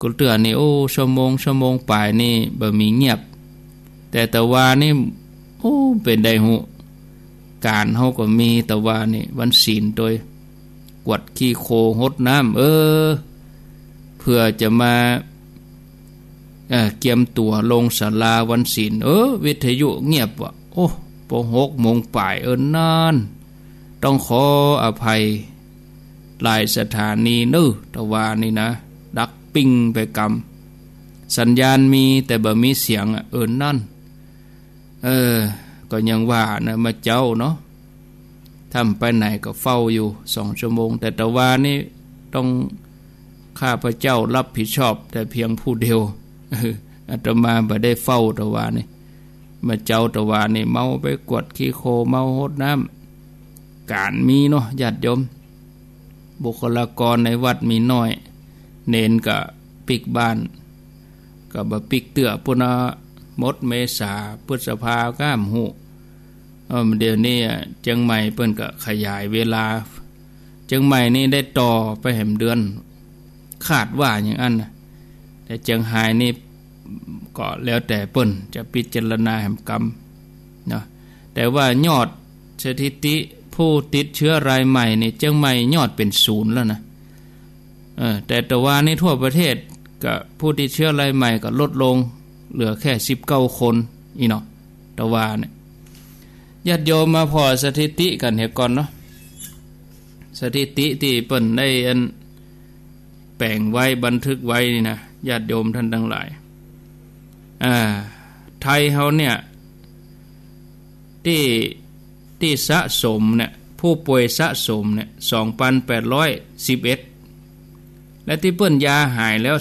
กุเตือนี่โอ้ชั่วโมงปลายนี่บ่มีเงียบแต่ว่านี่โอ้เป็นได้หูการเฮาก็มีแต่ว่านี่วันศีลโดยกวดขี้โคหดน้ำเพื่อจะมาเกียมตัวลงศาลาวันศีลวิทยุเงียบว่ะโอ้ป6 โมงปลายนานต้องขออภัยหลายสถานีแต่ว่านี่นะดักปิ้งไปกำสัญญาณมีแต่บ่มีเสียงนั่นก็ยังว่านะมาเจ้าเนาะทำไปไหนก็เฝ้าอยู่2 ชั่วโมงแต่ว่านี่ต้องข้าพเจ้ารับผิดชอบแต่เพียงผู้เดียวอาตมาบ่ได้เฝ้าแต่ว่านี่มาเจ้าแต่ว่านี่เมาไปกวดขี้โคเมาหดน้ำการมีเนาะญาติโยมบุคลากรในวัดมีน้อยเน้นก็ปิกบ้านก็บ่ปิกเตื้อพุ่นมดเมษาพฤษภาก้ามหูเดี๋ยวนี้เชียงใหม่เพิ่นก็ขยายเวลาเชียงใหม่นี่ได้ต่อไปแหมเดือนคาดว่าอย่างนั้นนะแต่เชียงรายนี่ก็แล้วแต่เพิ่นจะพิจารณาแห่งกรรมเนาะแต่ว่ายอดสถิติผู้ติดเชื้อรายใหม่นี่เชียงใหม่ยอดเป็น0แล้วนะแต่ว่านี่ทั่วประเทศก็ผู้ติดเชื้อรายใหม่ก็ลดลงเหลือแค่19 คนอีเนาะแต่ว่าเนี่ยญาติโยมมาพอสถิติกันเห็นก่อนเนาะสถิติที่เปิ้นได้แปลงไว้บันทึกไว้นี่นะญาติโยมท่านทั้งหลายไทยเฮาเนี่ยที่สะสมเนี่ยผู้ป่วยสะสมเนี่ย 2,811 และที่เปิ้นยาหายแล้ว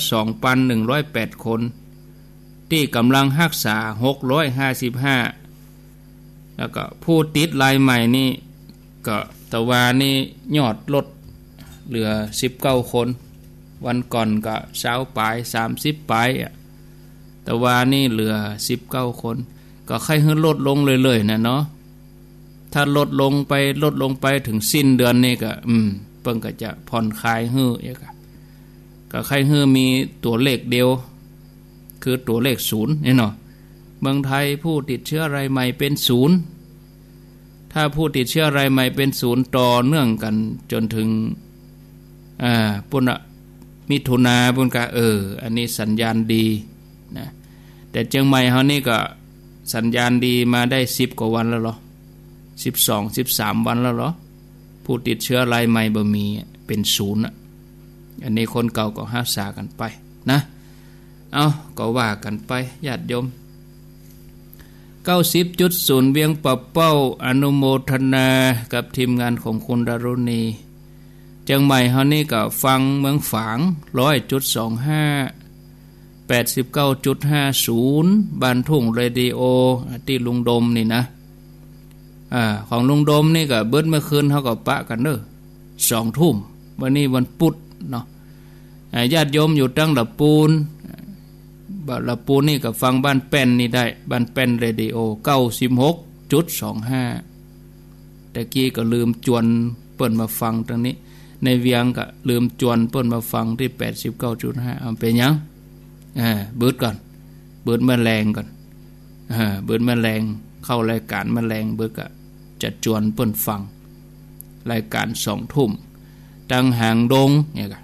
2,108 คนที่กำลังรักษา655แล้วก็ผู้ติดรายใหม่นี่ก็ตะวานี่ยอดลดเหลือ19 คนวันก่อนก็20 ปลาย30 ปลายตะวานี่เหลือ19 คนก็ค่อยๆลดลงเลยๆนะเนาะถ้าลดลงไปถึงสิ้นเดือนนี่ก็เพิ่นก็จะผ่อนคลายอีกก็ค่อยๆมีตัวเลขเดียวคือตัวเลข0นี่เนาะเมืองไทยผู้ติดเชื้อรายใหม่เป็น0ถ้าผู้ติดเชื้อรายใหม่เป็น0ต่อเนื่องกันจนถึงปุ่นมิถุนาปุ่นก็อันนี้สัญญาณดีนะแต่เชียงใหม่เฮานี่ก็สัญญาณดีมาได้10 กว่าวันแล้วเหรอ12-13 วันแล้วเหรอผู้ติดเชื้อรายใหม่บ่มีเป็น0อันนี้คนเก่าก็รักษากันไปนะก็ว่ากันไปญาติโยม90.0 เวียงปะเป้าอนุโมทนากับทีมงานของคุณดารุณีเชียงใหม่เฮานี่ก็ฟังเมืองฝาง 100.25 89.50 บ้านทุ่งเรดิโอที่ลุงดมนี่นะของลุงดมนี่ก็เบิดเมื่อคืนเฮาก็ปะกันเด้อ 2 ทุ่มวันนี้วันพุธเนาะญาติโยมอยู่ตั้งละปูนละปูนี่ก็ฟังบ้านแป้นนี่ได้บ้านแป้นเรดิโอ 96.25 ตะกี้ก็ลืมจวนเปิ้นมาฟังตรงนี้ในเวียงก็ลืมจวนเปิ้นมาฟังที่ 89.5 เอาเป็นหยังเบิดก่อนเบิดแมลงก่อนเบิดแมลงเข้ารายการแมลงเบิดก็จะจวนเปิ้นฟังรายการ2 ทุ่มตั้งหางดงเนี่ยก็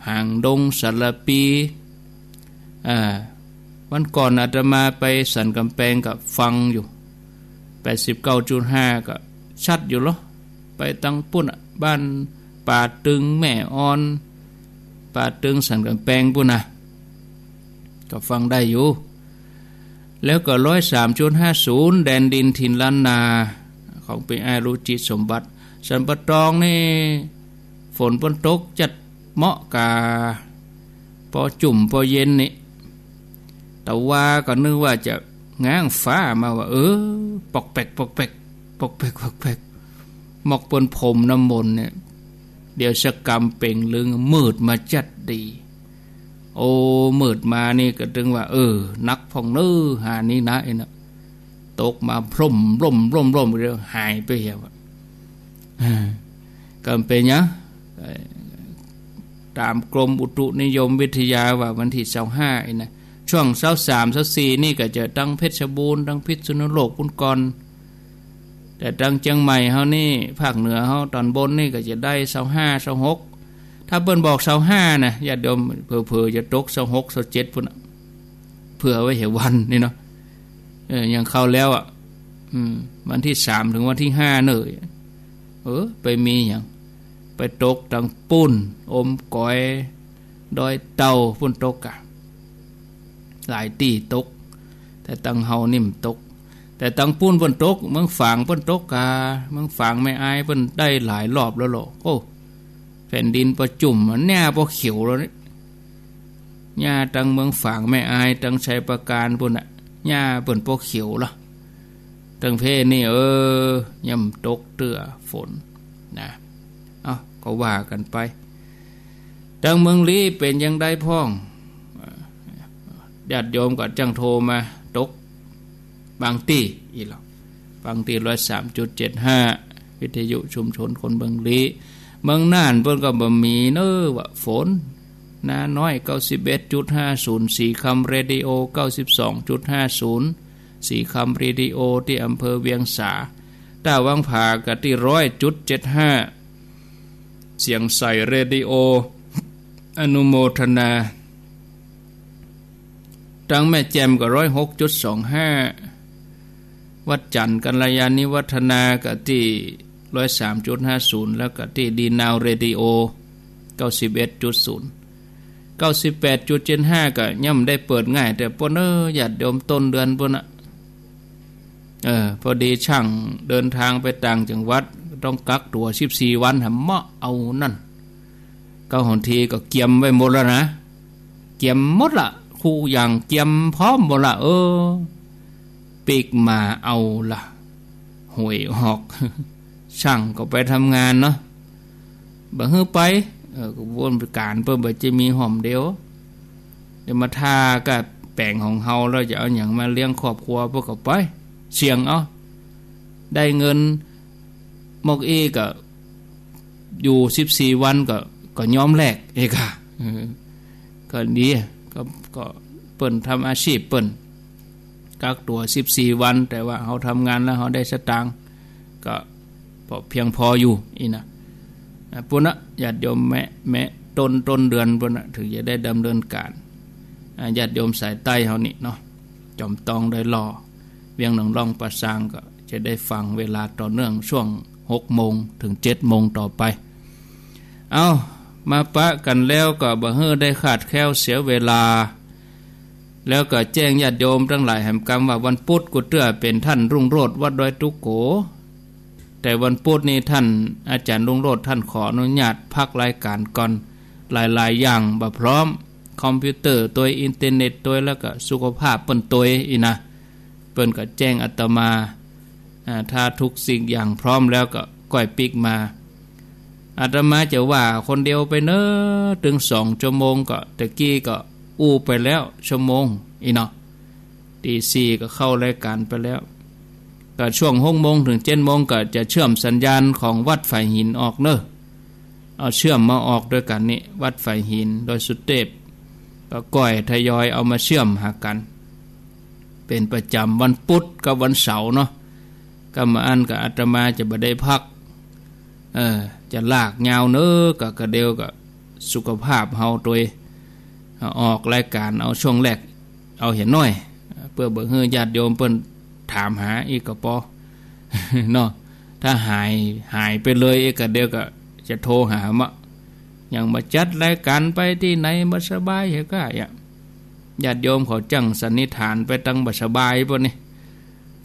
หางดงสารปีวันก่อนอาตมาไปสันกำแพงกับฟังอยู่ 89.5 ก็ชัดอยู่เหรอไปตั้งปุ่นบ้านป่าตึงแม่ออนป่าตึงสันกำแพงปุ่นก็ฟังได้อยู่แล้วก็ 103.50 แดนดินถิ่นล้านนาของเป็นอารุจิสมบัติสันปะตองนี่ฝนตกจัดเหมาะกาพอจุ่มพอเย็นนี่แต่ว่าก็นึกว่าจะง้างฟ้ามาว่าปอกแปกหมอกปนผมน้ำมนต์เนี่ยเดี๋ยวสกรรมเป่งลึงมืดมาจัดดีมืดมานี่ก็ถึงว่านักพองหานี่นะไอ้น่ะตกมาพร่มเรื่อหายไปเหี่ยวก็เป็นหยัง ตามกรมอุตุนิยมวิทยาว่าวันที่25นะช่วง23 24นี่ก็จะตั้งเพชรบูรณ์ตั้งพิษณุโลกพุ่นก่อนแต่ตั้งเชียงใหม่เฮานี่ภาคเหนือเฮาตอนบนนี่ก็จะได้25 26ถ้าเปิ้นบอก25นะญาติโยมเผลอๆจะตก26 27พุ่นเผื่อไว้เหี่ยววันนี่เนาะยังเข้าแล้วอ่ะวันที่3ถึงวันที่5เด้อไปมีหยังไปตกตังปุ้นอมก้อยดอยเต่าพุ่นตกอ่ะหลายตีตกแต่ตังเฮานิ่มตกแต่ตังปุ้นเพิ่นตกเมืองฝางเพิ่นตกกาเมืองฝางไม่อายเพิ่นได้หลายรอบแล้วหรอโอ้แผ่นดินประจุ่มมันแน่บ่เขียวแล้วนี่หญ้าตังเมืองฝางไม่อายตังชัยประการพุ่นน่ะหญ้าเพิ่นบ่เขียวล่ะตังเพนี่ย่ำตกเตื้อฝนนะก็ว่ากันไปตังเมืองลี้เป็นยังได้พ้องญาติโยมก็จังโทรมาตกบางตีอีหรอกบางตี 103.75 วิทยุชุมชนคนเมืองลี้เมืองน่านเพิ่นก็บ่มีว่าฝนนาน้อย 91.50 สีคำเรดิโอ 92.50 สีคำเรดิโอที่อำเภอเวียงสาต้าวังผาก็ที่ 100.75 เสียงใส่เรดิโออนุโมทนาตังแม่แจ่มก็ 106.25 วัดจันทร์กัลยาณิวัฒนาก็ที่ 103.50 แล้วก็ที่ดีนาวเรดิโอ 91.0 98.75 ก็ย่ำได้เปิดง่ายแต่ปนญาติโยมต้นเดือนพุ่นน่ะพอดีช่างเดินทางไปต่างจังหวัดต้องกักตัว14 วันหำเหมาะเอานั่นก็หนทีก็เกียมไว้หมดแล้วนะเกียมหมดละคู่อย่างเกียมพร้อมหมดละปีกมาเอาละหวยหอกช่างก็ไปทำงานเนาะบ่ฮื้อไปก็วนการเพิ่นบ่จะมีหอมเดียวเดี๋ยวมาทากับแป้งของเฮาแล้วจะเอาหยังมาเลี้ยงครอบครัวพวกก็ไปเสี่ยงเอาได้เงินมกก็อยู่14 วันก็ยอมแลกค่ะก็ดีก็เปิ้นทำอาชีพเปิ้นกักตัว14 วันแต่ว่าเฮาทำงานแล้วเฮาได้สตางค์ก็เพียงพออยู่อีนะปุ่นน่ะญาติโยมแม่ต้นเดือนปุ่นน่ะถึงจะได้ดำเนินการญาติโยมสายใต้เฮานี่เนาะจอมตองได้รอเวียงหนองร่องประสางก็จะได้ฟังเวลาต่อเนื่องช่วง 6:00 ถึง 7:00 ต่อไปมาปะกันแล้วก็บ่เฮ้อได้ขาดแคลวเสียเวลาแล้วก็แจ้งญาติโยมทั้งหลายแห่งกรรมว่าวันพุธกุเตื้อเป็นท่านรุ่งโรจน์วัดดอยตุโกแต่วันพุธนี้ท่านอาจารย์รุ่งโรจน์ท่านขออนุญาตพักรายการก่อนหลายๆอย่างบ่พร้อมคอมพิวเตอร์ตัวอินเทอร์เน็ตตัวแล้วก็สุขภาพเปิ้นตัวอีนะเปิ้นก็แจ้งอาตมาถ้าทุกสิ่งอย่างพร้อมแล้วก็ก้อยปิกมาอาตมาจะว่าคนเดียวไปถึง2 ชั่วโมงก็ตะกี้ก็อู้ไปแล้วชั่วโมงอีเนาะตี 4ก็เข้ารายการไปแล้วก็ช่วง 6:00 ถึง 7:00 ก็จะเชื่อมสัญญาณของวัดฝ่ายหินออกเอาเชื่อมมาออกด้วยกันนี่วัดฝ่ายหินโดยสุเทพก็ก้อยทยอยเอามาเชื่อมหากันเป็นประจำวันพุธกับวันเสาร์เนาะก็มาอันกับอาตมาจะบ่ได้พักจะลากยาวก็กระเดียวก็สุขภาพเฮาตัวออกรายการเอาช่วงแรกเอาเห็นน้อยเพื่อบ่ให้ญาติโยมเพิ่นถามหาอีกก็พอเนาะถ้าหายไปเลยอีกก็เดียวก็จะโทรหามาอย่างมาจัดรายการไปที่ไหนบ่สบายเฮก็ญาติโยมเขาจังสันนิษฐานไปตั้งบ่สบายป่ะนี่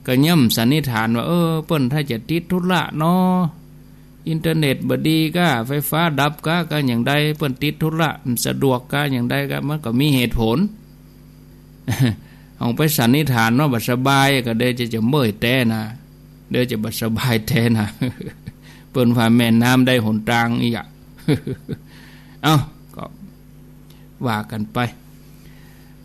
ก็ย่ำสันนิษฐานว่าเปิ้นถ้าจะติดธุระเนาะอินเทอร์เน็ตบ่ดีก็ไฟฟ้าดับก็อย่างใดเปิ้นติดธุระสะดวกก็อย่างใดก็มันก็มีเหตุผลเอาไปสันนิษฐานว่าบ่สบายก็เด้จะเมื่อยแต่นะเด้จะบ่สบายแต่นะเปิ้นว่าแม่น้ำได้หนทางอีกก็ว่ากันไป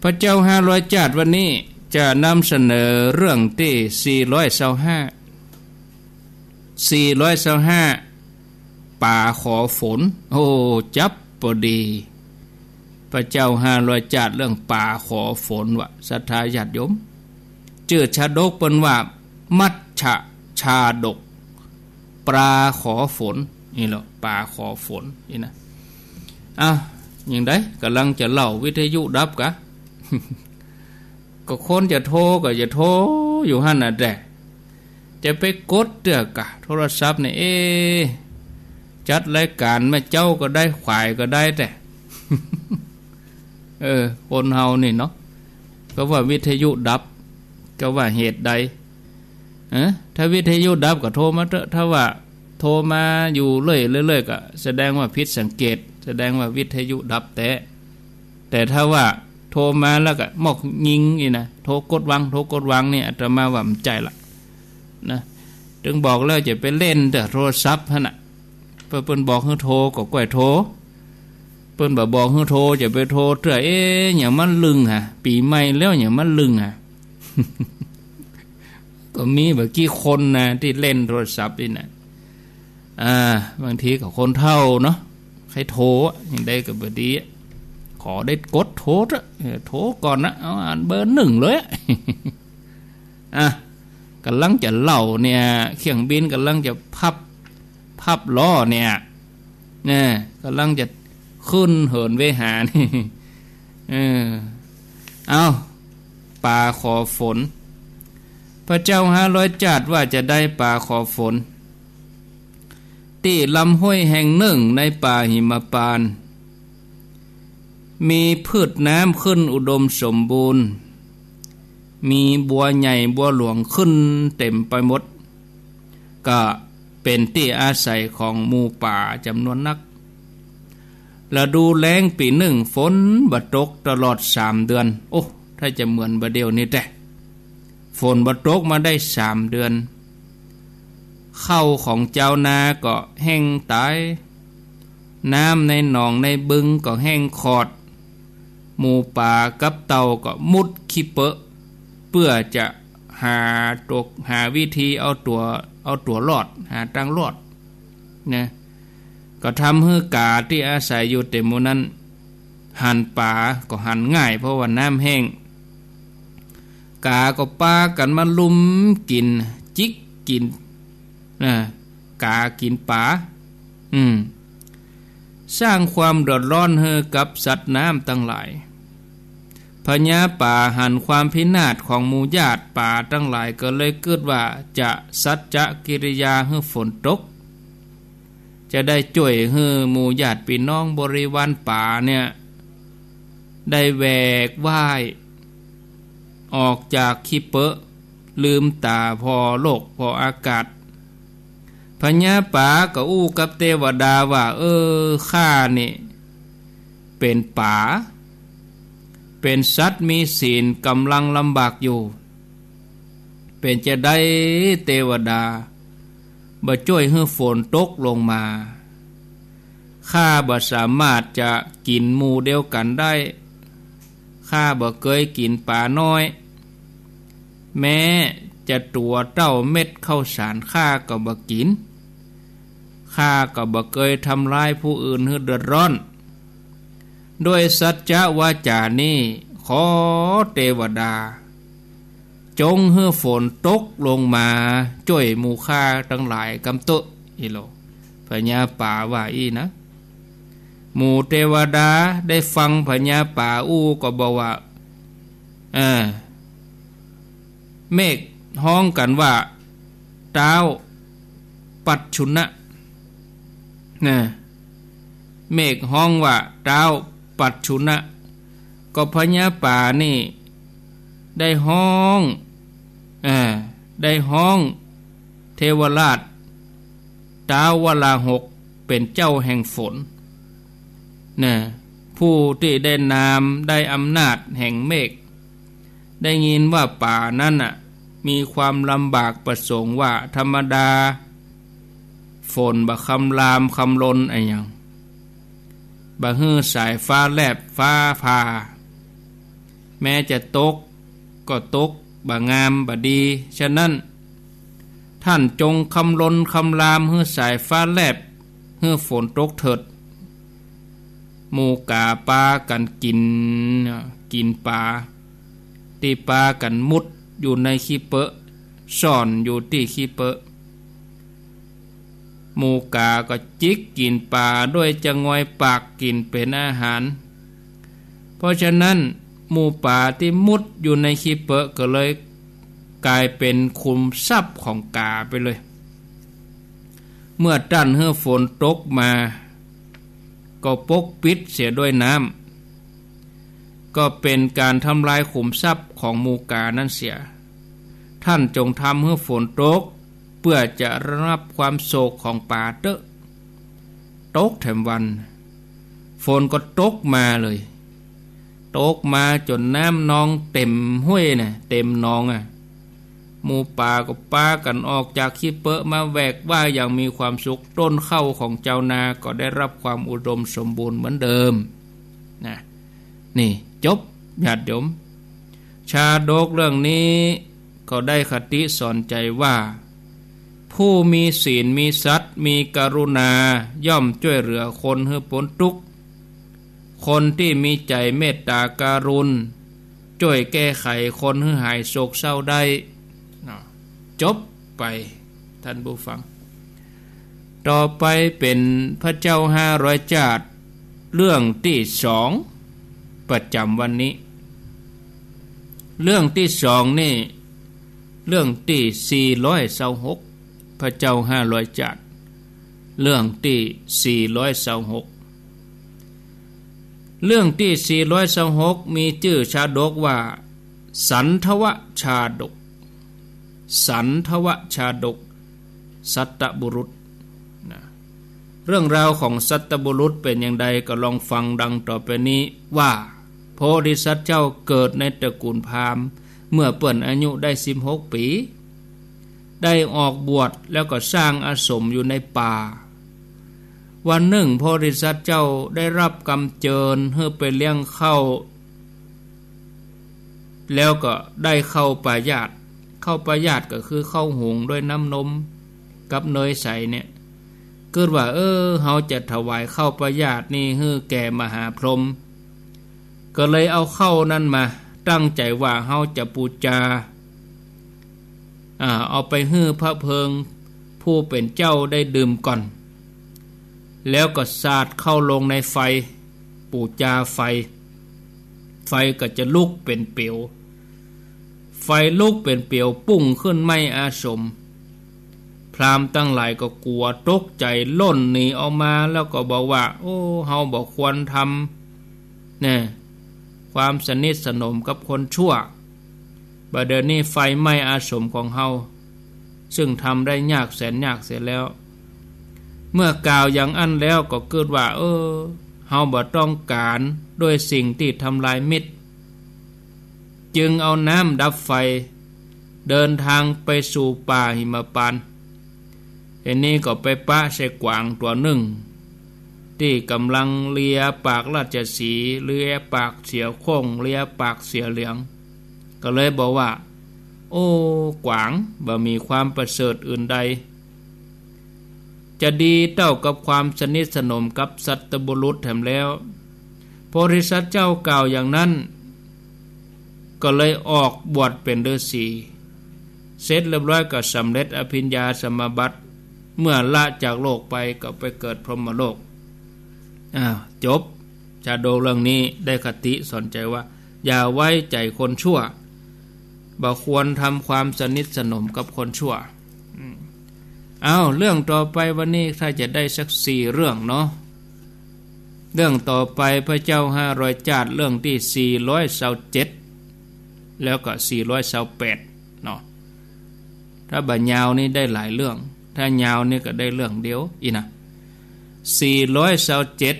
พระเจ้า500จาดวันนี้จะนำเสนอเรื่องที่425ป่าขอฝนจับ พอดีพระเจ้า500จาดเรื่องป่าขอฝนว่าศรัทธาญาติโยมชื่อชาดกเปิ้นว่ามัชฌะชาดกปลาขอฝนนี่แหละปลาขอฝนนี่นะอย่างไดกำลังจะเล่าวิทยุดับกะ ก็คนจะโทรก็จะโทรอยู่หั่นน่ะแด่จะไปกดเด้อกะโทรศัพท์เนี่ยจัดรายการแม่เจ้าก็ได้ขวายก็ได้แต่ คนเฮานี่เนาะก็ว่าวิทยุดับก็ว่าเหตุใดถ้าวิทยุดับก็โทรมาเถอะถ้าว่าโทรมาอยู่เรื่อยๆก็แสดงว่าผิดสังเกตแสดงว่าวิทยุดับแต่ถ้าว่าโทรมาแล้วก็มอกยิงนี่นะโทรกดวังนี่อาตมาว่ามันใจละนะถึงบอกแล้วจะไปเล่นแต่โทรศัพท์หั่นน่ะเพิ่นบอกให้โทรก็ก้อยโทรเพิ่นบอกให้โทรจะไปโทรเถอะอย่างมันลึงปีใหม่แล้วอย่างมันลึงก็มีแบบกี่คนนะที่เล่นโทรศัพท์นี่นะบางทีก็คนเฒ่าเนาะใครโทรอย่างใดก็บ่ดีขอได้กดโทรโทรก่อนนะเอาอ่านเบอร์1เลยกำลังจะเล่าเนี่ยเครื่องบินกำลังจะพับล้อเนี่ยกำลังจะขึ้นเหินเวหานี่เอาป่าขอฝนพระเจ้า500จาดว่าจะได้ป่าขอฝนที่ลำห้วยแห่งหนึ่งในป่าหิมพานต์มีพืชน้ำขึ้นอุดมสมบูรณ์มีบัวใหญ่บัวหลวงขึ้นเต็มไปหมดก็เป็นที่อาศัยของหมู่ป่าจำนวนนักฤดูแล้งปีหนึ่งฝนบ่ตกตลอด3 เดือนโอ้ถ้าจะเหมือนบ่เดียวนี้แต่ฝนบ่ตกมาได้3 เดือนข้าวของเจ้านาก็แห้งตายน้ำในหนองในบึงก็แห้งขอดหมูป่ากับเต่าก็มุดขี้เปอะเพื่อจะหาวิธีเอาตัวรอดหาทางรอดนะก็ทำให้กาที่อาศัยอยู่เต็มหมู่นั้นหันป่าก็หันง่ายเพราะว่าน้ำแห้งกาก็ปากันมาลุมกินจิกกินกากินป่าสร้างความเดือดร้อนให้กับสัตว์น้ำทั้งหลายพญาป่าหันความพินาศของหมู่ญาติป่าทั้งหลายก็เลยเกิดว่าจะสัจจะกิริยาให้ฝนตกจะได้ช่วยให้หมู่ญาติพี่น้องบริวารป่าเนี่ยได้แหวกว่ายออกจากขี้เปอะลืมตาพอโลกพออากาศพญาป่าก็อู้กับเทวดาว่าข้านี่เป็นป่าเป็นสัตว์มีศีลกำลังลำบากอยู่เป็นจะได้เทวดาบ่ช่วยให้ฝนตกลงมาข้าบ่สามารถจะกินหมู่เดียวกันได้ข้าบ่เคยกินปลาน้อยแม้จะตัวเต้าเม็ดข้าวสารข้าก็บ่กินข้าก็บ่เคยทำร้ายผู้อื่นให้เดือดร้อนด้วยสัจจะวาจานี้ขอเทวดาจงให้ฝนตกลงมาช่วยหมู่ข้าทั้งหลายกำโตอีโลพญาป่าว่านะหมู่เทวดาได้ฟังพญาป่าอู้ก็บอกว่าเมฆห้องกันว่าเท้าปัจฉุนะเมฆห้องว่าเท้าปัจฉุนะก็พญาป่านี่ได้ห้องเทวราชท้าววราหกเป็นเจ้าแห่งฝนผู้ที่ได้นามได้อำนาจแห่งเมฆได้ยินว่าป่านั้นมีความลำบากประสงค์ว่าธรรมดาฝนบ่คำรามคำลนอะไรอย่างบ่ฮื้อสายฟ้าแลบฟ้าผ่าแม้จะตกก็ตกบ่งามบ่ดีฉะนั้นท่านจงคำลนคำรามฮื้อสายฟ้าแลบฮื้อฝนตกเถิด หมู่กาปากันกินปลาตีปลากันมุดอยู่ในขี้เปอะซ่อนอยู่ที่ขี้เปอะหมูกาก็จิกกินปลาด้วยจะงอยปากกินเป็นอาหารเพราะฉะนั้นหมูป่าที่มุดอยู่ในขี้เปอะก็เลยกลายเป็นคุมทรัพย์ของกาไปเลยเมื่อตั้นเมื่อฝนตกมาก็ปกปิดเสียด้วยน้ำก็เป็นการทำลายขุมทรัพย์ของหมูกานั่นเสียท่านจงทำเมื่อฝนตกเพื่อจะรับความโศกของป่าเตอะตกแถมวันฝนก็ตกมาเลยตกมาจนน้ำนองเต็มห้วยน่ะเต็มนองหมูป่าก็ปากันออกจากขี้เปอะมาแวกว่าอย่างมีความสุขต้นข้าวของเจ้านาก็ได้รับความอุดมสมบูรณ์เหมือนเดิมนะนี่จบญาติโยมชาดกเรื่องนี้ก็ได้คติสอนใจว่าผู้มีศีลมีสัตย์มีกรุณาย่อมช่วยเหลือคนให้พ้นทุกข์คนที่มีใจเมตตาการุณช่วยแก้ไขคนให้หายโศกเศร้าได้จบไปท่านผู้ฟังต่อไปเป็นพระเจ้า500 จาดเรื่องที่2ประจำวันนี้เรื่องที่2นี่เรื่องที่426พระเจ้า500 จาดเรื่องที่426เรื่องที่426มีชื่อชาดกว่าสันทวชาดกสันทวชาดกสัตตบุรุษนะเรื่องราวของสัตตบุรุษเป็นอย่างไรก็ลองฟังดังต่อไปนี้ว่าโพธิสัตว์เจ้าเกิดในตระกูลพราหมณ์เมื่อเปิ้นอายุได้16 ปีได้ออกบวชแล้วก็สร้างอาสมอยู่ในป่าวันหนึ่งโพธิสัตว์เจ้าได้รับกำเจิญเพื่อไปเลี้ยงข้าวแล้วก็ได้เข้าปายาตก็คือข้าวหุงด้วยน้ำนมกับเนยใสเนี่ยเกิดว่าเฮาจะถวายข้าวปายาตนี่ให้แก่มหาพรหมก็เลยเอาข้าวนั้นมาตั้งใจว่าเฮาจะบูชาเอาไปให้พระเพิงผู้เป็นเจ้าได้ดื่มก่อนแล้วก็สาดเข้าลงในไฟบูชาไฟก็จะลุกเป็นเปลวไฟลุกเป็นเปลวปุ่งขึ้นไหม้อาสมพราหมณ์ตั้งหลายก็กลัวตกใจล่นหนีออกมาแล้วก็บอกว่าเฮาบ่ควรทำเนี่ยความสนิทสนมกับคนชั่วบัดเดี๋ยวนี้ไฟไหม้อาสมของเฮาซึ่งทำได้ยากแสนยากเสียแล้วเมื่อกล่าวอย่างอันแล้วก็เกิดว่าเฮาบ่ต้องการด้วยสิ่งที่ทำลายมิตรจึงเอาน้ำดับไฟเดินทางไปสู่ป่าหิมพานต์อันนี้ก็ไปปะใส่กวางตัวหนึ่งที่กำลังเลียปากราชสีห์เลียปากเสียโค้งเลียปากเสียเหลืองก็เลยบอกว่ากวางบ่มีความประเสริฐอื่นใดจะดีเท่ากับความสนิทสนมกับสัตบุรุษแถมแล้วโพธิสัตว์เจ้ากล่าวอย่างนั้นก็เลยออกบวชเป็นฤาษีเสร็จเรียบร้อยก็สำเร็จอภิญญาสมาบัติเมื่อละจากโลกไปก็ไปเกิดพรหมโลกจบชาดกเรื่องนี้ได้คติสอนใจว่าอย่าไว้ใจคนชั่วบ่ควรทำความสนิทสนมกับคนชั่วเรื่องต่อไปวันนี้ถ้าจะได้สัก4 เรื่องเนาะเรื่องต่อไปพระเจ้า500 จาดเรื่องที่427แล้วก็428เนาะถ้าบ่ยาวนี่ได้หลายเรื่องถ้ายาวนี่ก็ได้เรื่องเดียวอีนะ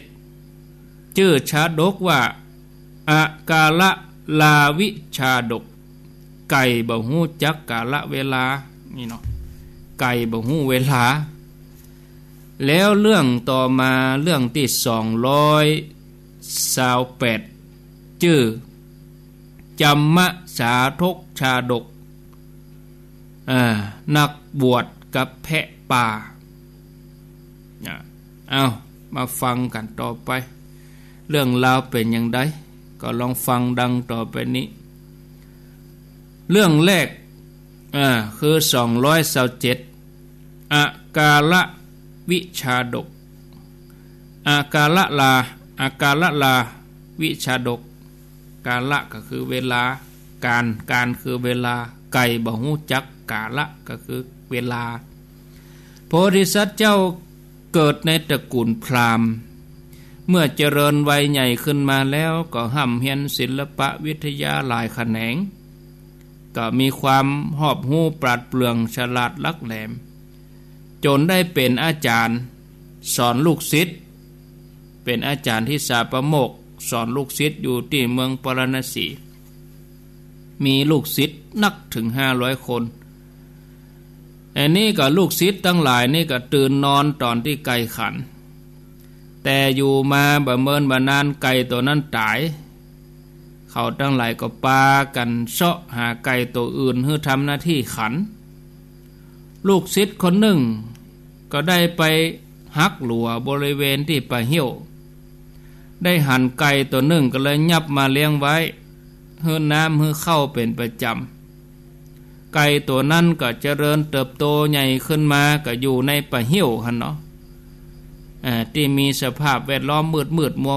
427ชื่อชาดกว่าอากาละลาวิชาดกไก่บ่ฮู้จักกาละเวลานี่เนาะไก่บ่ฮู้เวลาแล้วเรื่องต่อมาเรื่องที่228ชื่อจัมมะสาทกชาดกนักบวชกับแพะป่ามาฟังกันต่อไป เรื่องราวเป็นอย่างไรก็ลองฟังดังต่อไปนี้เรื่องแรกคือ227อากาละวิชาดกอากาละลาวิชาดกกาละก็คือเวลาการคือเวลาไก่บ่ฮู้จักกาละก็คือเวลาโพธิสัตว์เจ้าเกิดในตระกูลพราหมณ์เมื่อเจริญวัยใหญ่ขึ้นมาแล้วก็ห่ำเรียนศิลปะวิทยาหลายแขนงก็มีความหอบหู้ปราดเปรื่องฉลาดลักแหลมจนได้เป็นอาจารย์สอนลูกศิษย์เป็นอาจารย์ที่สาปโมกข์สอนลูกศิษย์อยู่ที่เมืองปารณสีมีลูกศิษย์นักถึง500คนอันนี้ก็ลูกศิษย์ทั้งหลายนี่ก็ตื่นนอนตอนที่ไก่ขันแต่อยู่มาบ่เมินบ่นานไก่ตัวนั้นตายเขาทั้งหลายก็ปากันเสาะหาไก่ตัวอื่นเพื่อทำหน้าที่ขันลูกศิษย์คนหนึ่งก็ได้ไปหักหลัวบริเวณที่ป่าเหี่ยวได้หั่นไก่ตัวหนึ่งก็เลยยับมาเลี้ยงไว้เฮือน้ำเฮือเข้าเป็นประจำไก่ตัวนั้นก็เจริญเติบโตใหญ่ขึ้นมาก็อยู่ในป่าเหี่ยวหั่นเนาะที่มีสภาพแวดล้อมมืดมัว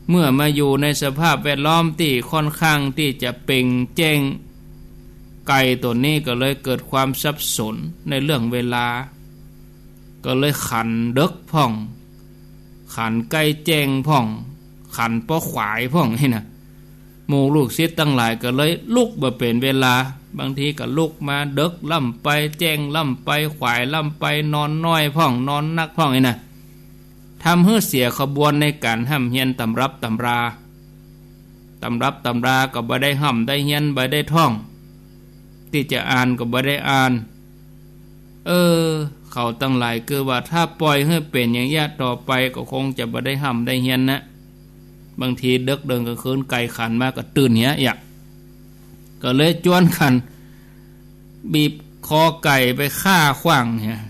เมื่อมาอยู่ในสภาพแวดล้อมที่ค่อนข้างที่จะเป่งแจ้งไก่ตัวนี้ก็เลยเกิดความสับสนในเรื่องเวลาก็เลยขันดึกพ่องขันไก่แจ้งพ่องขันป้อขวายพ่องนี่นะหมู่ลูกศิษย์ตั้งหลายก็เลยลุกมาเป็นเวลาบางทีก็ลุกมาดึกล่ำไปแจ้งล่ำไปขวายล่ำไปนอนน้อยพ่องนอนนักพ่องนี่นะทำให้เสียขบวนในการห้ำเฮียนตำรับตำราก็บ่ได้ห้ำได้เฮียนบ่ได้ท่องที่จะอ่านก็บ่ได้อ่านเขาตั้งหลายคือว่าถ้าปล่อยให้เป็นอย่างนี้ต่อไปก็คงจะบ่ได้ห้ำได้เฮียนนะบางทีเดินกลางคืนไก่ขันมาก็ตื่นเหี้ยอยากก็เลยจวนขันบีบคอไก่ไปฆ่าขว้างเนี่ย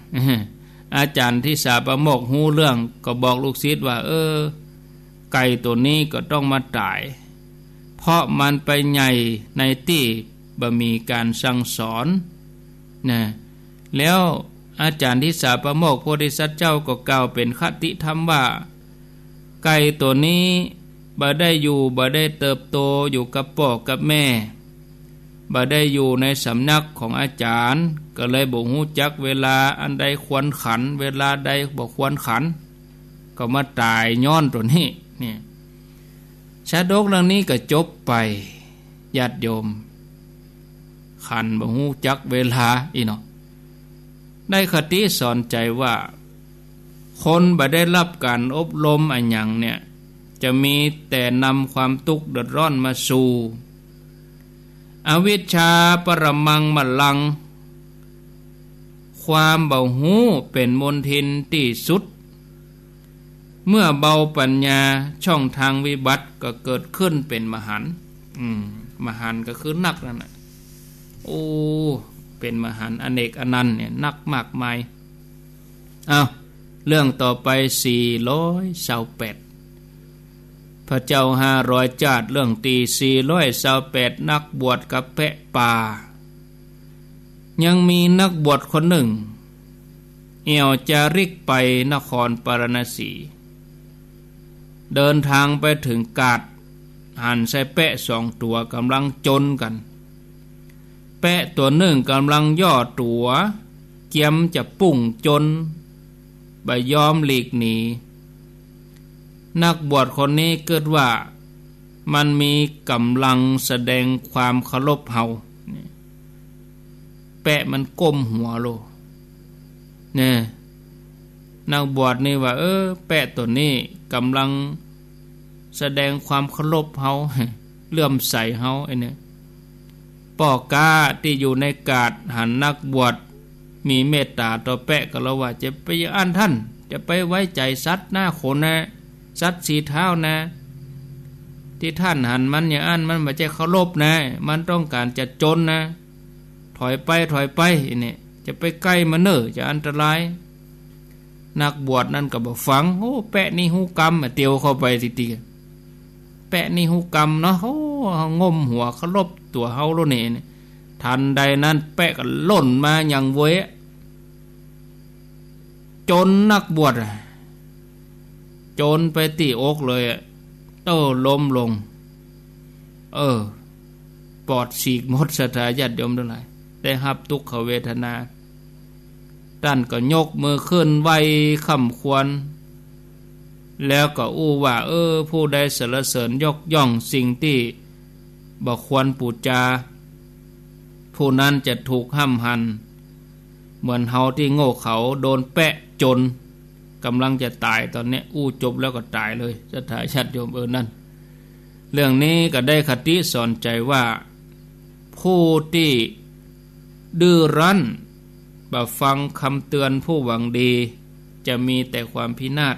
อาจารย์ที่สาปโมกข์ฮู้เรื่องก็บอกลูกศิษย์ว่าไก่ตัวนี้ก็ต้องมาตายเพราะมันไปใหญ่ในที่บ่มีการสั่งสอนนะแล้วอาจารย์ที่สาปโมกข์โพธิสัตว์เจ้าก็กล่าวเป็นคติธรรมว่าไก่ตัวนี้บ่ได้อยู่บ่ได้เติบโตอยู่กับพ่อกับแม่บ่ได้อยู่ในสำนักของอาจารย์ก็เลยบ่ฮู้จักเวลาอันใดควรขันเวลาใดบ่ควรขันก็มาตายย้อนตัวนี้เนี่ยชาดกเรื่องนี้ก็จบไปญาติโยมขันบ่ฮู้จักเวลาอีเนาะได้คติสอนใจว่าคนบ่ได้รับการอบรมอันหยังเนี่ยจะมีแต่นำความทุกข์เดือดร้อนมาสู่อวิชชาปรมังมลังความเบาหูเป็นมลทินที่สุดเมื่อเบาปัญญาช่องทางวิบัติก็เกิดขึ้นเป็นมหันต์มหันต์ก็คือนักนั่นน่ะเป็นมหันต์อเนกอนันต์เนี่ยนักมากมายเรื่องต่อไป428พระเจ้า500จาดเรื่องตี428นักบวชกับแพะป่ายังมีนักบวชคนหนึ่งเอี่ยวจาริกไปนครปารณสีเดินทางไปถึงกาดหันใส่แพะ2ตัวกำลังจนกันแพะตัวหนึ่งกำลังย่อตัวเกียมจะปุ่งจนใบยอมหลีกหนีนักบวชคนนี้เกิดว่ามันมีกำลังแสดงความเคารพเฮาแปะมันก้มหัวโลเนี่ยนักบวชนี่ว่าแปะตัวนี้กำลังแสดงความเคารพเฮาเลื่อมใสเฮาไอ้เนี่ยป่อกาที่อยู่ในกาดหันนักบวชมีเมตตาต่อแปะก็แล้วว่าจะไปอ่านท่านจะไปไว้ใจสัตว์หน้าคนนะสัตว์สีเท้านะที่ท่านหันมันอย่างอันมันไม่ใช่เคารพนะมันต้องการจะจนนะถอยไปเนี่ยจะไปใกล้มันจะอันตราย นักบวชนั่นก็บ่ฟังโอ้แปะนี่หูกรรมเตียวเข้าไปติแปะนี่หูกรรมเนาะโอ้งมหัวเขาลบตัวเฮาโลนี่ทันใดนั้นแปะก็หล่นมาอย่างเว้ยจนนักบวชจนไปตีอกเลยล้มลงปอดฉีกหมดสถาญาติโยมทั้งหลายได้รับทุกขเวทนาท่านก็ยกมือขึ้นไหวค่ำควรแล้วก็อู้ว่าผู้ใดสรรเสริญยกย่องสิ่งที่บ่ควรปูจาผู้นั้นจะถูกห้ำหันเหมือนเฮาที่โง่เขาโดนแปะจนกำลังจะตายตอนนี้อู้จบแล้วก็ตายเลยสถาญาติโยมนั่นเรื่องนี้ก็ได้คติสอนใจว่าผู้ที่ดื้อรั้นบ่ฟังคำเตือนผู้หวังดีจะมีแต่ความพินาศ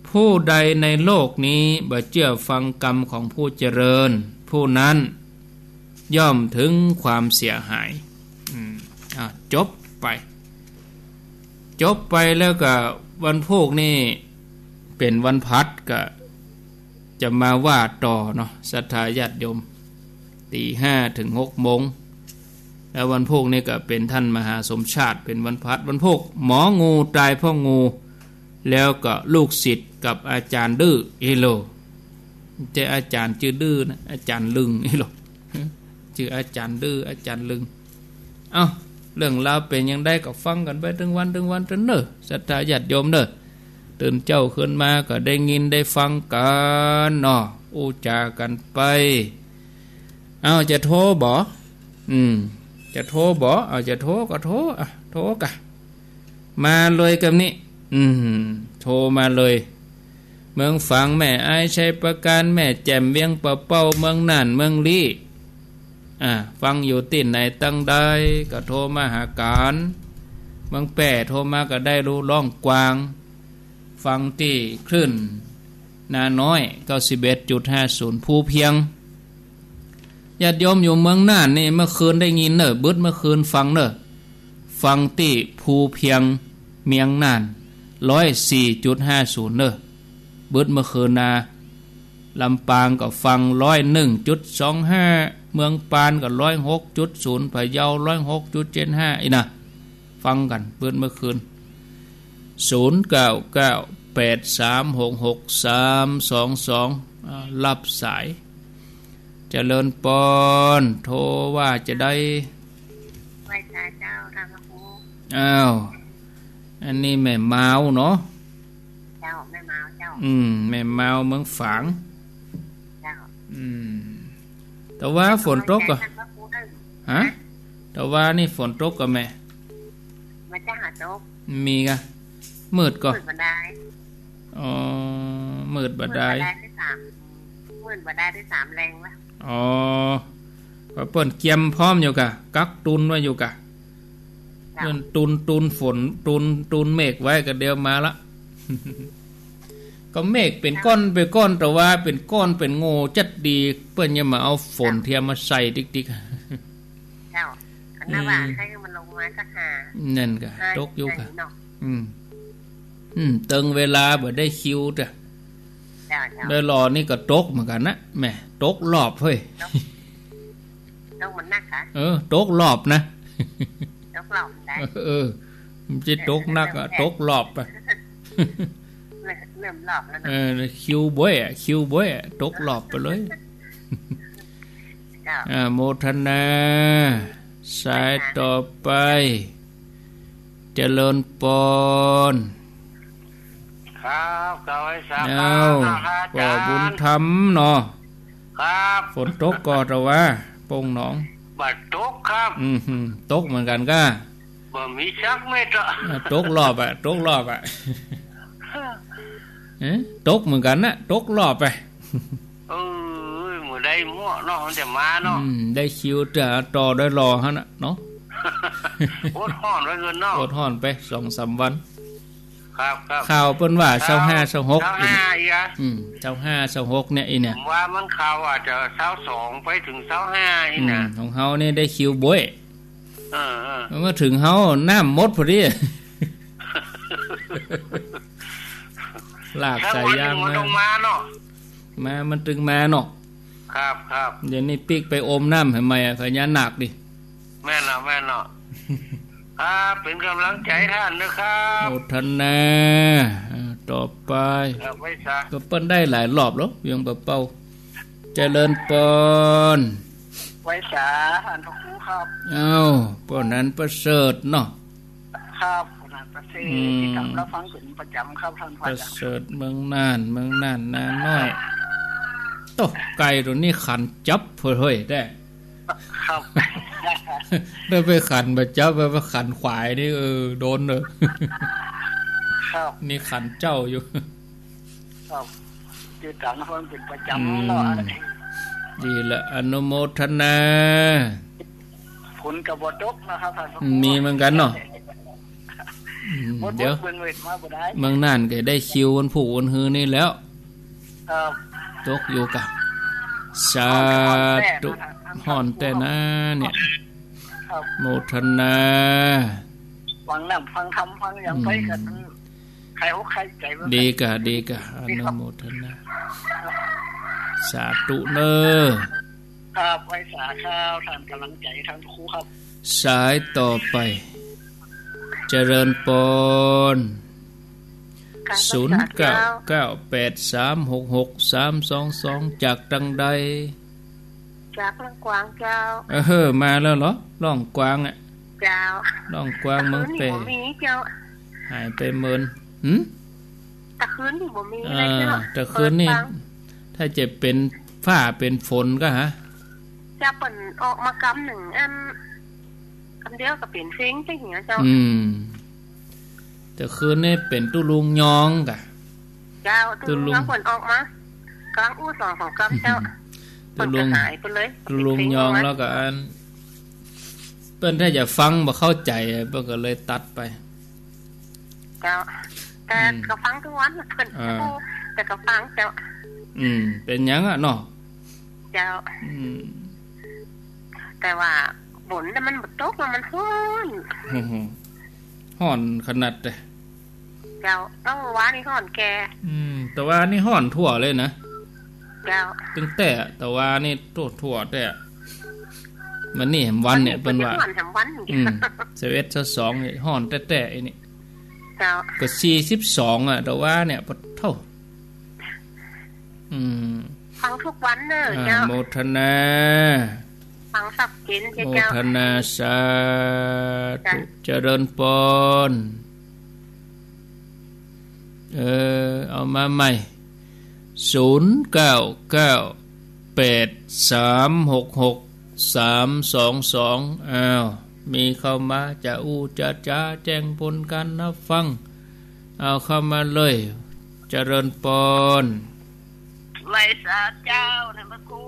ผู้ใดในโลกนี้บ่เชื่อฟังกรรมของผู้เจริญผู้นั้นย่อมถึงความเสียหายจบไปแล้วก็วันพุธนี่เป็นวันพัดก็จะมาว่าต่อเนาะศรัทธาญาติโยม 5:00 ถึง 6:00 นแล้ววันพุธนี่ก็เป็นท่านมหาสมชาติเป็นวันพัดวันพุธหมองูตายเพราะงูแล้วก็ลูกศิษย์กับอาจารย์ดื้อโลจะอาจารย์ชื่อดื้อนะอาจารย์ลึงโลชื่ออาจารย์ดื้ออาจารย์ลึงเรื่องราวเป็นยังได้ก็ฟังกันไปถึงวันจนเนอะศรัทธาญาติโยมเนอะตื่นเจ้าขึ้นมาก็ได้ยินได้ฟังกันเนาะอู้จากันไปจะโทรบ่จะโทรบ่จะโทรก็โทรโทรกะมาเลยกับนี้โทรมาเลยเมืองฝังแม่ไอ้ชัยประการแม่แจ่มเวียงปะเป้าเมืองน่านเมืองลี่ฟังอยู่ที่ไหนตั้งได้ก็โทรมาหาการเมืองแป่โทรมาก็ได้รู้ร้องกวางฟังที่คลื่นนาน้อย 91.50 ภูเพียงญาติโยมอยู่เมืองน่านนี่เมื่อคืนได้ยินเนอะบึดเมื่อคืนฟังเนอะฟังที่ภูเพียงเมียงน่าน 104.50 เนอะบึดเมื่อคืนนาลำปางก็ฟัง 101.25 เมืองปานก็ 106.0 พะเยา 106.75 อีนะฟังกันบึดเมื่อคืน0998366322รับสายเจริญปอนโทรว่าจะได้ไหว้เจ้าธรรมครูอันนี้แม่เมาเนาะเจ้าแม่เมาเจ้าแม่เมาเมืองฝางเจ้าแต่ว่าฝนตกก็แต่ว่านี่ฝนตกก็แม่มันจะหาตกมีกะมืดก็มืดบันไดมืดบันไดมืดบันไดได้3แรงละก็เปิ้นเกียมพร้อมอยู่กะกักตุนไว้อยู่กะเปิ้นตุนฝนตุนเมฆไว้ก็เดียวมาละ ก็เมฆเป็นก้อนแต่ว่าเป็นก้อนเป็นโง่จัดดีเปิ้นอย่ามาเอาฝนเทียมมาใส่ติ๊กๆเจ้าคันว่าใครมันลงมาสักหานั่นกะตกอยู่กะเติงเวลาบ่ได้คิวจ้ะได้รอนี่ก็ตกเหมือนกันนะแม่ตกรอบเฮ้ยตกมันนักค่ะตกรอบนะตกรอบได้มันจะตกนักตกรอบไปเริ่มรอบแล้วนะคิวบ้วยตกรอบไปเลยโมทนาสายต่อไปเจริญปอนครับขอให้สาธุก็บุญธรรมเนาะครับฝนตกก็แต่ว่าโป่งหนองบัดตกครับตกเหมือนกันก็บ่มีชักไม่ตกรอบตกรอบตกเหมือนกันนะตกรอบไปมื้อใดมั่วเนาะมันจะมาเนาะได้คิวจะต่อได้รอหั่นน่ะเนาะอดฮ้อนไว้เงินเนาะอดฮ้อนไป 2-3 วันครับข่าวเปิ้นว่า25 26อีก25 26เนี่ยอีเนี่ยว่ามันข่าวอาจจะ22ไปถึง25อีน่ะของเฮานี่ได้คิวบ่อยเมื่อถึงเฮาน้ำหมดพอดี ลากสายยางมามาเนาะมามันตึงมาเนาะครับเดี๋ยวนี้ปีกไปอมน้ำทำไมอ่ะพญานาคดิแม่เนาะครับเป็นกำลังใจท่านนะครับโอทนาต่อไปก็เปิ้นได้หลายรอบแล้วยังเป่าเจริญปอนไว้สาท่านครูครับปอนนั้นประเสริฐเนาะครับประเสริฐที่ทำรับฟังเป็นประจำครับท่านประเสริฐเมืองน่านนาน้อยโตไก่ตัวนี้ขันจับเฮ้ยได้ครับได้ไปขันมาจับไปขันขวายนี่โดนเลยครับนี่ขันเจ้าอยู่ครับอยู่ต่างคนเป็นประจำเนาะดีละอนุโมทนาผลกระบอกตกนะครับท่านมีเหมือนกันเนาะเดี๋ยวเมืองน่านก็ได้คิววันผูกวันฮือนี่แล้วตกอยู่กับสาธุห่อนแต่นะเนี่ยโมทนาฟังน้ำฟังธรรมฟังอย่างไปกันใครเขาใครใจดีกะอนุโมทนาสาธุเนอครับไว้สาข้าวทานกำลังใจท่านครูครับสายต่อไปเจริญปอน0998366322จากดังใดจากล่องกวางเจ้ามาแล้วเหรอล่องกวางอ่ะเจ้าล่องกวางเมืองเปหายไปเมินตะคืนนี่บ่มีอะไรเจ้าตะคืนนี่ถ้าจะเป็นฝ้าเป็นฝนก็ฮะจะเปิ่นออกมากำหนึ่งอันเดียวกับเป็นเฟ้งจังเหี้ยเจ้าแต่คืนนี่เป็นตุลุงยองกะเจ้าตุลุงยองเปิ่นออกมากลางอู้2ของกำเจ้าตุลุงหายไปเลยตุลุงยองแล้วก็อันเปิ้นถ้าจะฟังบ่เข้าใจเปิ้นก็เลยตัดไปเจ้าแต่ก็ฟังทุกวันเพิ่นแต่ก็ฟังเจ้าเป็นหยังอ่ะเนาะเจ้าแต่ว่าฝนมันบ่ตกมันฮ้อนขนาดเด้เจ้าต้องว่านี่ฮ้อนแกแต่ว่านี่ฮ้อนทั่วเลยนะเจ้าตั้งแต่แต่ว่านี่ทั่วแต่มันนี่วันเนี่ยเป็นว่า11-22นี่ฮ้อนแต่ๆไอ้นี่เจ้าก็42อ่ะแต่ว่าเนี่ยปะเท่าฟังทุกวันเด้อเจ้าโมทนาฟังสับกินเจ้าโมทนาสาธุเจริญปอนเอามาใหม่0998366322มีเข้ามาจะจะแจ้งผลการรับฟังเอาเข้ามาเลยเจริญปอนไว้สาเจ้าท่านพระครู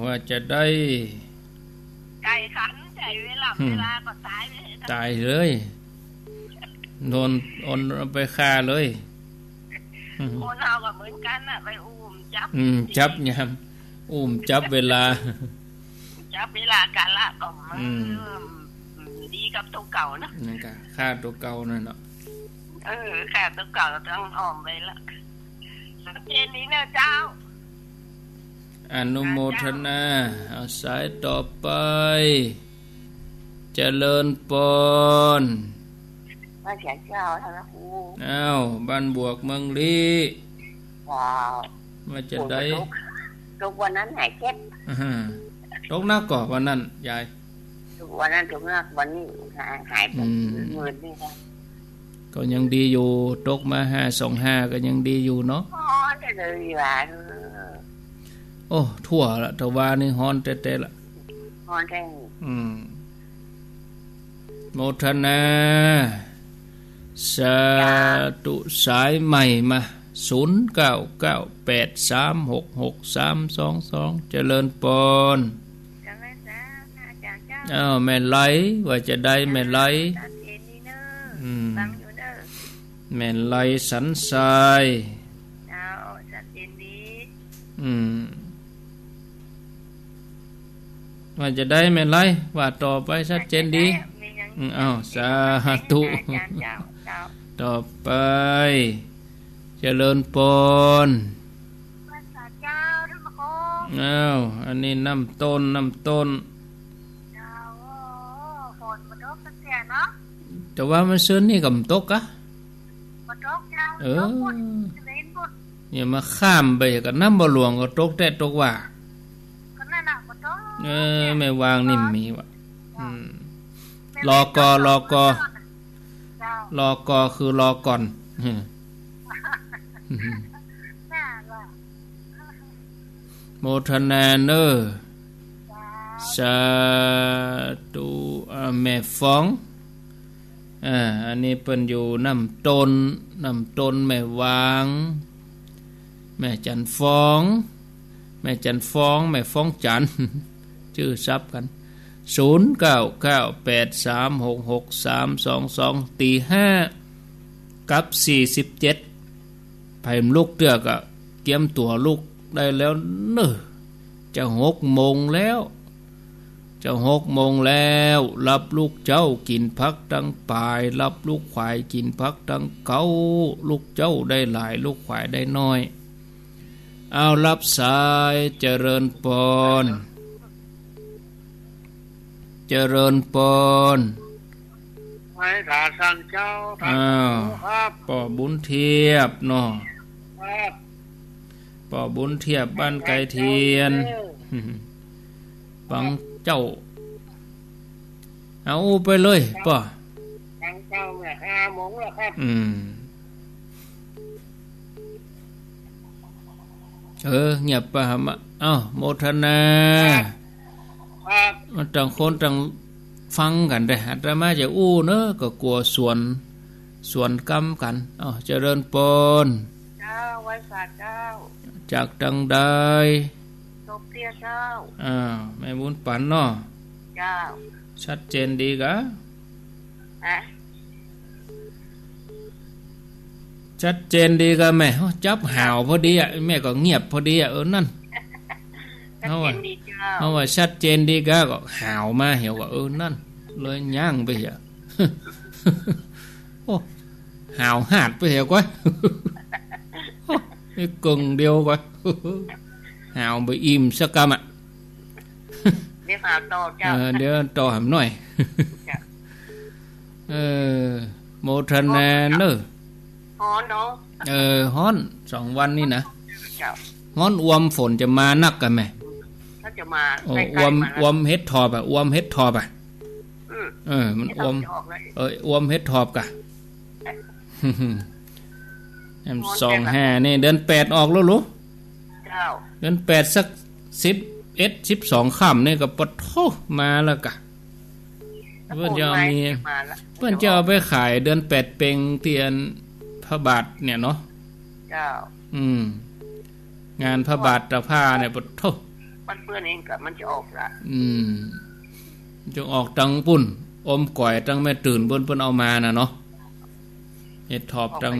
ว่าจะได้ไก่ขันใจเวลาก็ตายเลยโดนไปฆ่าเลยคนเราก็เหมือนกันน่ะไปจับยามจับเวลาการละก็ดีกับตัวเก่านะนั่นก็ฆ่าตัวเก่านั่นเนาะฆ่าตัวเก่าต้องอ้อมไปละสังเกตนี้นะเจ้าอนุโมทนาเอาสายต่อไปเจริญปอนมาเสียเจ้าท่านครูบ้านบวกเมืองลีว้าวมาจะได้ตกวันนั้นหายเจ็บตกนักก่อวันนั้นยายวันนั้นตกนักวันนี้หายไปหมื่นนี่ครับก็ยังดีอยู่ตกมา525ก็ยังดีอยู่เนาะจะเลยว่าโอ้ทั่วละแต่ว่านี่ฮ้อนแต่ละฮ้อนแท้โมทนาสาธุสายใหม่มา0998366322เจริญปอนแม่ไหลว่าจะได้แม่ไหลแม่ไหลสันทรายว่าจะได้แม่ไหลว่าต่อไปชัดเจนดีสาธุ ต่อไปเจริญปนอ้าวอันนี้น้ำต้นแต่ว่ามันซื้อนี่กับตกอะอย่ามาข้ามไปกับน้ำบ่หลวงก็ตกแต่ตกว่าไม่วางนิ่มมีวะรอกอคือรอก่อนโมทนาเนอสาธุแม่ฟ้องอันนี้เป็นอยู่น้ำต้นแม่วางแม่จันฟ้องแม่ฟ้องจันชื่อซับกัน0998366322ตี5กับ47ไผ่ลูกเตือกอะเกี่ยมตัวลูกได้แล้วเนอะจะ6 โมงแล้วรับลูกเจ้ากินพักตั้งปลายรับลูกควายกินพักตั้งเก้าลูกเจ้าได้หลายลูกควายได้น้อยเอารับสายเจริญปนไว้ถาสันเจ้าครับป่อบุญเทียบเนาะป่อบุญเทียบบ้านไก่เทียนปังเจ้าเอาไปเลยป่อปังเจ้าแม่5 โมงแล้วครับเงียบไปหะโมทนามันต่างคนต่างฟังกันได้อาตมาจะเนอะก็กลัวส่วนกรรมกันเจริญปนเจ้าไว้สาเจ้าจากดังใดตบเตี้ยเจ้าแม่บุญปันเนาะเจ้าชัดเจนดีกะชัดเจนดีกะแม่จับห่าวพอดีอ่ะแม่ก็เงียบพอดีอ่ะนั่นเอาว่าชัดเจนดีก็ห่าวมาเหี่ยวว่านั่นเลยย่างไปเหี่ยโอ้ห่าวหาดไปเหี่ยวก้อยนี่กึ่งเดียวก้อยห่าวไปอิ่มสักกำอ่ะเดี๋ยวห่าวโตเจ้าเดี๋ยวโตหำหน่อยโมทนาเนอะฮ้อนเนาะฮ้อน2 วันนี่นะฮ้อนอวมฝนจะมานักกันไหมจะมาอวมเฮ็ดทอบอ่ะมันอวมเฮ็ดทอบกะ25นี่เดือน8ออกแล้วลูกเดือน8สัก12ค่ำนี่ก็ปะโทมาแล้วกะเพิ่นจะเอาไปขายเดือน8เป็งเทียนพระบาทเนี่ยเนาะงานพระบาทตะผ้าเนี่ยปะโทมันเพื่อนเองกับมันจะออกละจะออกตังปุ่นอมก่อยตังแม่ตื่นเพิ่นเอามาน่ะเนาะเฮ็ดทอบตัง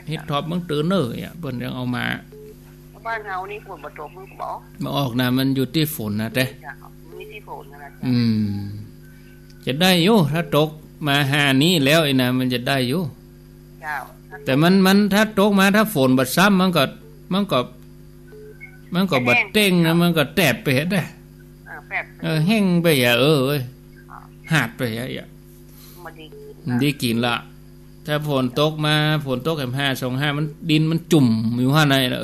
เฮ็ดทอบมันตื่นเน้อเนี่ยเพิ่นยังเอามาบ้านเฮานี่ฝนบ่ตกมึงบ่มาออกน่ะมันอยู่ที่ฝนนะแต่มีที่ฝนนะจะได้อยู่ถ้าตกมาหานี้แล้วไอ้น่ะมันจะได้อยู่แต่มันถ้าตกมาถ้าฝนบ่ซ้ำมันก็บัดเต้งนะมันก็แตบไปเฮ็ดได้แห้งไปอย่าหาดไปอย่าดีกินละถ้าฝนตกแห่ง525มันดินมันจุ่มอยู่ข้างในนะ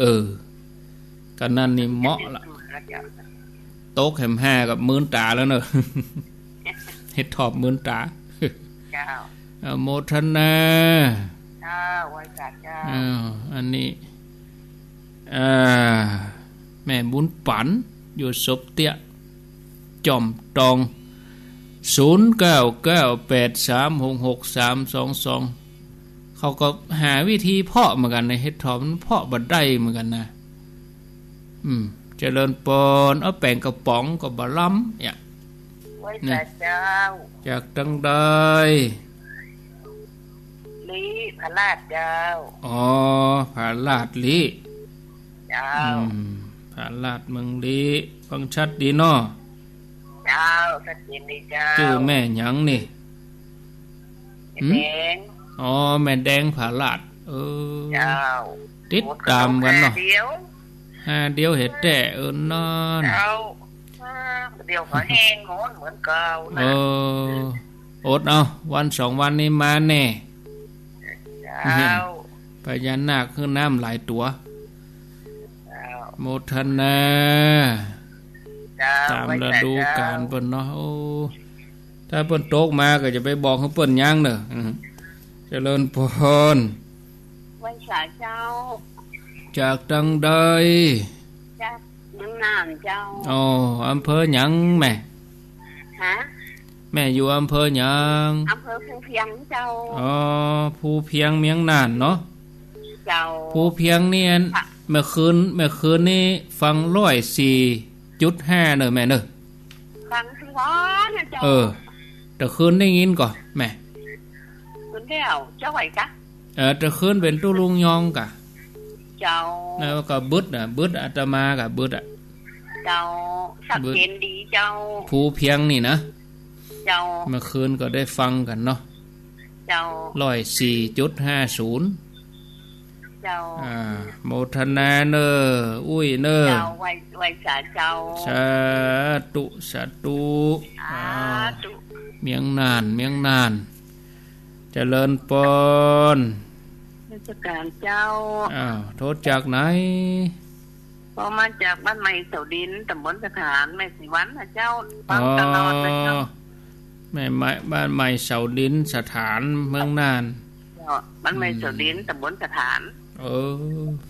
กันนั่นนี่เหมาะละตกแห่ง5กับมื้นตาแล้วเนอะเฮ็ดทอบมื้นตาโมทนาไว้จัดจ้าอันนี้แม่บุญปันอยู่ศพเตี้ยจอมตอง0998366322เขาก็หาวิธีเพาะเหมือนกันในเฮ็ดทอมเพาะบ่ได้เหมือนกันนะเจริญปนเอาแป้งกระป๋องก็บ่ล้ำเนี่ยไว้จัดเจ้าจากดังใดลีพระลาดเจ้าพระลาดลีเจ้าพระลาดเมืองลีฟังชัดดีเนาะเจ้าชัดเจนดีเจ้าชื่อแม่หยังนี่แดง อ๋อแม่แดงผาลาดเจ้าติดตามกันเนาะเดียวเห็ดแต่นอนเจ้าเดี๋ยวก็แห้งงอนเหมือนเก่านะอดเอาวัน2วันนี้มาแน่เจ้าพญานาคขึ้นน้ำหลายตัวโมทนาตามฤดูกาลเปิ้นเนาะถ้าเปิ้นตกมาก็จะไปบอกให้เปิ้นย่างเด้อเจริญพรไว้สาเจ้าจากดังใดจากเมืองน่านเจ้าอำเภอหยังแม่ฮะแม่อยู่อำเภอหยังอำเภอภูเพียงเจ้าภูเพียงเมียงน่านเนาะเจ้าภูเพียงนี่เมื่อคืนนี่ฟัง104.5เด้อแม่เด้อฟังสิว่านะเจ้าแต่คืนได้ยินก่อแม่คืนแล้วเจ้าไหวกะแต่คืนเป็นตุลุงยองกะเจ้าแล้วก็บึดอาตมากะบึดเจ้าสักเห็นดีเจ้าภูเพียงนี่นะเจ้าเมื่อคืนก็ได้ฟังกันเนาะเจ้า104.50เจ้าโมทนาเนออุ้ยเนอเจ้าไว้สาเจ้าสาธุเมียงนานเจริญปนราชการเจ้าโทษจากไหนพอมาจากบ้านใหม่เสาดินตำบลสถานแม่สิวันนะเจ้าฟังตลอดเลยเจ้าแม่บ้านใหม่เสาดินสถานเมืองน่านบ้านใหม่เสาดินตำบลสถาน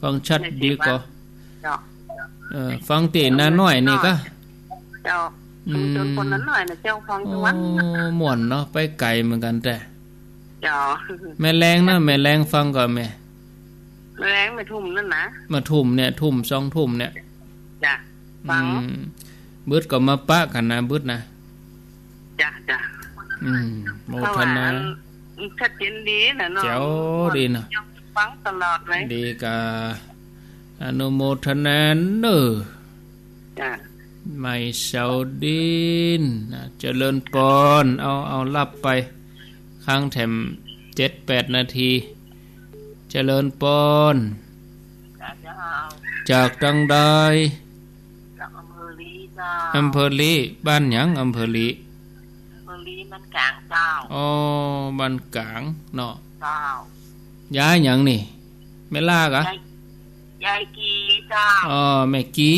ฟังชัดดีก็ฟังเตียนน้าน้อยนี่ก็เจ้าจนคนนั้นหน่อยนะเจ้าฟังทุกวันม่วนเนาะไปไกลเหมือนกันแต่เจ้าแม่แรงนะแม่แรงฟังก่อนแม่แรงไม่ทุ่มนั่นนะมาทุ่มเนี่ยทุ่ม2 ทุ่มเนี่ยจ้ะฟังบึดก็มาปะกันนะบึดนะจ้ะโมทนาชัดเจนดีนะเนาะเจ้าดีนะฟังตลอดเลยดีกาอนุโมทนาเนอจ้ะไม่เสาดินเจริญปนเอารับไปข้างแถม 7-8 นาทีเจริญปนจากดังใดจากอำเภอลีจ้าอำเภอลีบ้านหยังอำเภอลีบ้านกลางเจ้าบ้านกลางเนาะเจ้าย้ายหยังนี่แม่ล่ากะยายกีเจ้าแม่กี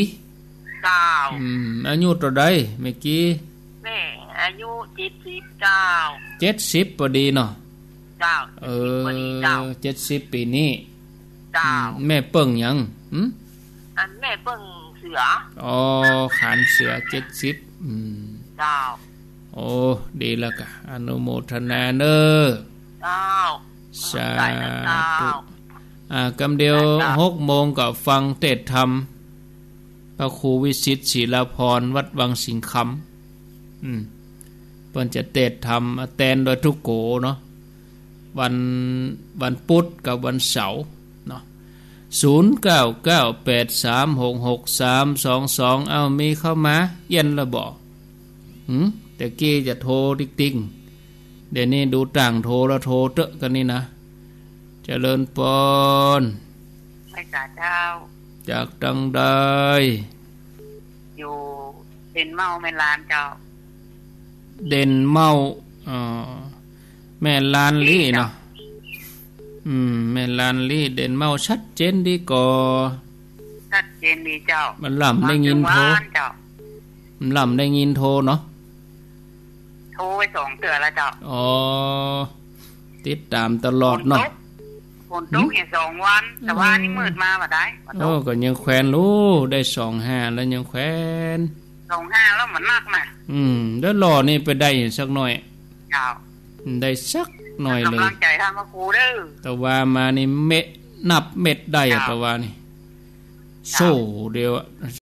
เจ้าอายุเท่าใดแม่กีแม่อายุ70เจ้า70พอดีเนาะเจ้า70ปีนี้เจ้าแม่เปิ้งหยังอันแม่เปิ้งเสือขานเสือ70เจ้าดีแล้วกะอนุโมทนาเด้อเจ้าสาธุกำเดียว6 โมงก็ฟังเทศธรรมพระครูวิสิตศิลาพรวัดวังสิงคำเพิ่นจะเทศธรรมแตนโดยทุกโกเนาะวันพุธกับวันเสาร์เนาะ0998366322มีเข้ามาเย็นละบ่แต่กี้จะโทรติ๊งเดี๋ยวนี้ดูต่างโทรแล้วโทรเตอะกันนี่นะเจริญปนไม่กาเจ้าจากดังใดอยู่เด่นเมาแม่ลานเจ้าเด่นเมาแม่ลานลี่เนาะแม่ลานลี่เด่นเมาชัดเจนดีก่อชัดเจนดีเจ้ามันล่ำได้ยินโทรมันล่ำได้ยินโทรเนาะโทรไป2 เทื่อแล้วเจ้าติดตามตลอดเนาะฝนตกแค่2 วันแต่ว่านี่มืดมาบ่ได้ก็ยังแขวนรู้ได้25แล้วยังแขวน25แล้วมันนักนะแล้วรอนี่ไปได้สักหน่อยเจ้าได้สักหน่อยเลยกำลังใจท่านพระครูเด้อแต่ว่ามานี่นับเม็ดได้แต่ว่านี่โซ่เดียว